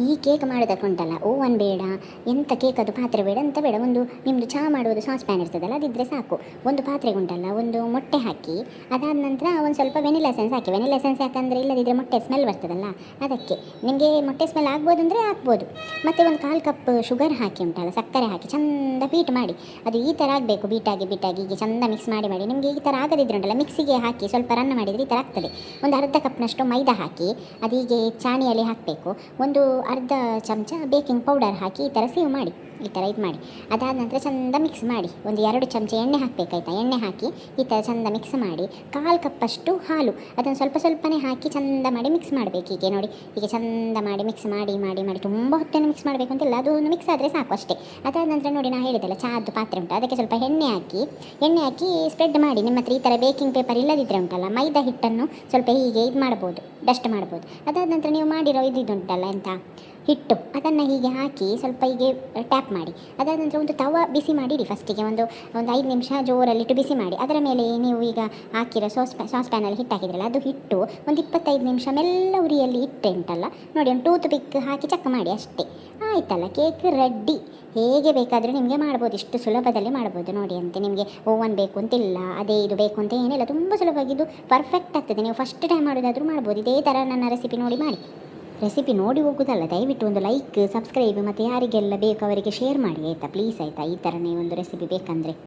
ಈ ಕೇಕ್ ಮಾಡೋದಕ್ಕೆ ಉಂಟಲ್ಲ, ಓವನ್ ಬೇಡ, ಎಂಥ ಕೇಕ್ ಅದು ಪಾತ್ರೆ ಬೇಡ, ಎಂತ ಬೇಡ. ಒಂದು ನಿಮ್ಮದು ಚಹಾ ಮಾಡುವುದು ಸಾಸ್ ಪ್ಯಾನ್ ಇರ್ತದಲ್ಲ, ಅದಿದ್ದರೆ ಸಾಕು. ಒಂದು ಪಾತ್ರೆಗೆ ಉಂಟಲ್ಲ, ಒಂದು ಮೊಟ್ಟೆ ಹಾಕಿ, ಅದಾದ ನಂತರ ಒಂದು ಸ್ವಲ್ಪ ವೆನಿಲಾ ಎಸೆನ್ಸ್ ಹಾಕಿ. ವೆನಿಲಾ ಎಸೆನ್ಸ್ ಯಾಕಂದರೆ ಇಲ್ಲದಿದ್ದರೆ ಮೊಟ್ಟೆ ಸ್ಮೆಲ್ ಬರ್ತದಲ್ಲ, ಅದಕ್ಕೆ. ನಿಮಗೆ ಮೊಟ್ಟೆ ಸ್ಮೆಲ್ ಆಗ್ಬೋದು ಅಂದರೆ ಹಾಕ್ಬೋದು. ಮತ್ತು ಒಂದು 1/4 ಕಪ್ ಶುಗರ್ ಹಾಕಿ ಉಂಟಲ್ಲ, ಸಕ್ಕರೆ ಹಾಕಿ ಚಂದ ಬೀಟ್ ಮಾಡಿ. ಅದು ಈ ಥರ ಆಗಬೇಕು, ಬೀಟಾಗಿ ಹೀಗೆ ಚಂದ ಮಿಕ್ಸ್ ಮಾಡಿ ನಿಮಗೆ ಈ ಥರ ಆಗದಿದ್ರೆ ಉಂಟಲ್ಲ, ಮಿಕ್ಸಿಗೆ ಹಾಕಿ ಸ್ವಲ್ಪ ರನ್ ಮಾಡಿದರೆ ಈ ಥರ ಆಗ್ತದೆ. ಒಂದು ಅರ್ಧ ಕಪ್ನಷ್ಟು ಮೈದಾ ಹಾಕಿ ಅದೀಗೆ ಚಾಣಿಯಲ್ಲಿ ಹಾಕಬೇಕು. ಒಂದು ಅರ್ಧ ಚಮಚ ಬೇಕಿಂಗ್ ಪೌಡರ್ ಹಾಕಿ ಈ ಥರ ಸೇವ್ ಮಾಡಿ, ಈ ಥರ ಇದು ಮಾಡಿ. ಅದಾದ ನಂತರ ಚಂದ ಮಿಕ್ಸ್ ಮಾಡಿ. ಒಂದು 2 ಚಮಚ ಎಣ್ಣೆ ಹಾಕಬೇಕಾಯ್ತಾ, ಎಣ್ಣೆ ಹಾಕಿ ಈ ಥರ ಚಂದ ಮಿಕ್ಸ್ ಮಾಡಿ. 1/4 ಕಪ್ಪಷ್ಟು ಹಾಲು ಅದನ್ನು ಸ್ವಲ್ಪನೇ ಹಾಕಿ ಚಂದ ಮಾಡಿ ಮಿಕ್ಸ್ ಮಾಡಬೇಕು. ಹೀಗೆ ನೋಡಿ, ಹೀಗೆ ಚಂದ ಮಾಡಿ ಮಿಕ್ಸ್ ಮಾಡಿ ತುಂಬ ಹೊತ್ತೇನು ಮಿಕ್ಸ್ ಮಾಡಬೇಕು ಅಂತಿಲ್ಲ, ಅದು ಒಂದು ಮಿಕ್ಸ್ ಆದರೆ ಸಾಕು ಅಷ್ಟೇ. ಅದಾದ ನಂತರ ನೋಡಿ, ನಾನು ಹೇಳಿದೆಲ್ಲ ಚಹಾದ್ದು ಪಾತ್ರೆ ಉಂಟು, ಅದಕ್ಕೆ ಸ್ವಲ್ಪ ಎಣ್ಣೆ ಹಾಕಿ ಸ್ಪ್ರೆಡ್ ಮಾಡಿ. ನಿಮ್ಮ ಹತ್ರ ಈ ಥರ ಬೇಕಿಂಗ್ ಪೇಪರ್ ಇಲ್ಲದಿದ್ದರೆ ಉಂಟಲ್ಲ, ಮೈದಾ ಹಿಟ್ಟನ್ನು ಸ್ವಲ್ಪ ಹೀಗೆ ಇದು ಮಾಡ್ಬೋದು, ಡಸ್ಟ್ ಮಾಡ್ಬೋದು. ಅದಾದ ನಂತರ ನೀವು ಮಾಡಿರೋ ಇದುಂಟಲ್ಲ ಎಂತ ಹಿಟ್ಟು, ಅದನ್ನು ಹೀಗೆ ಹಾಕಿ ಸ್ವಲ್ಪ ಹೀಗೆ ಟ್ಯಾಪ್ ಮಾಡಿ. ಅದಾದ ನಂತರ ಒಂದು ತವ ಬಿಸಿ ಮಾಡಿ ಇಡಿ. ಫಸ್ಟಿಗೆ ಒಂದು 5 ನಿಮಿಷ ಜೋರಲ್ಲಿಟ್ಟು ಬಿಸಿ ಮಾಡಿ. ಅದರ ಮೇಲೆ ನೀವು ಈಗ ಹಾಕಿರೋ ಸಾಸ್ ಪ್ಯಾನಲ್ಲಿ ಹಿಟ್ಟು ಹಾಕಿದ್ರಲ್ಲ, ಅದು ಹಿಟ್ಟು ಒಂದು 25 ನಿಮಿಷ ಮೆಲ್ಲ ಉರಿಯಲ್ಲಿ ಇಟ್ಟೆ ಉಂಟಲ್ಲ, ನೋಡಿ ಒಂದು ಟೂತ್ ಪಿಕ್ ಹಾಕಿ ಚಕ್ಕ ಮಾಡಿ ಅಷ್ಟೇ. ಆಯ್ತಲ್ಲ, ಕೇಕ್ ರೆಡ್ಡಿ. ಹೇಗೆ ಬೇಕಾದರೂ ನಿಮಗೆ ಮಾಡ್ಬೋದು, ಇಷ್ಟು ಸುಲಭದಲ್ಲಿ ಮಾಡ್ಬೋದು. ನೋಡಿ ಅಂತೆ, ನಿಮಗೆ ಓವನ್ ಬೇಕು ಅಂತಿಲ್ಲ, ಅದೇ ಇದು ಬೇಕು ಅಂತ ಏನಿಲ್ಲ, ತುಂಬ ಸುಲಭವಾಗಿದ್ದು ಪರ್ಫೆಕ್ಟ್ ಆಗ್ತದೆ. ನೀವು ಫಸ್ಟ್ ಟೈಮ್ ಮಾಡೋದಾದರೂ ಮಾಡ್ಬೋದು. ಇದೇ ಥರ ನನ್ನ ರೆಸಿಪಿ ನೋಡಿ ಮಾಡಿ. ರೆಸಿಪಿ ನೋಡಿ ಹೋಗೋದಲ್ಲ, ದಯವಿಟ್ಟು ಒಂದು ಲೈಕ್, ಸಬ್ಸ್ಕ್ರೈಬ್ ಮತ್ತು ಯಾರಿಗೆಲ್ಲ ಬೇಕು ಅವರಿಗೆ ಶೇರ್ ಮಾಡಿ ಆಯಿತಾ, ಪ್ಲೀಸ್ ಆಯಿತಾ. ಈ ಥರನೇ ಒಂದು ರೆಸಿಪಿ ಬೇಕಂದರೆ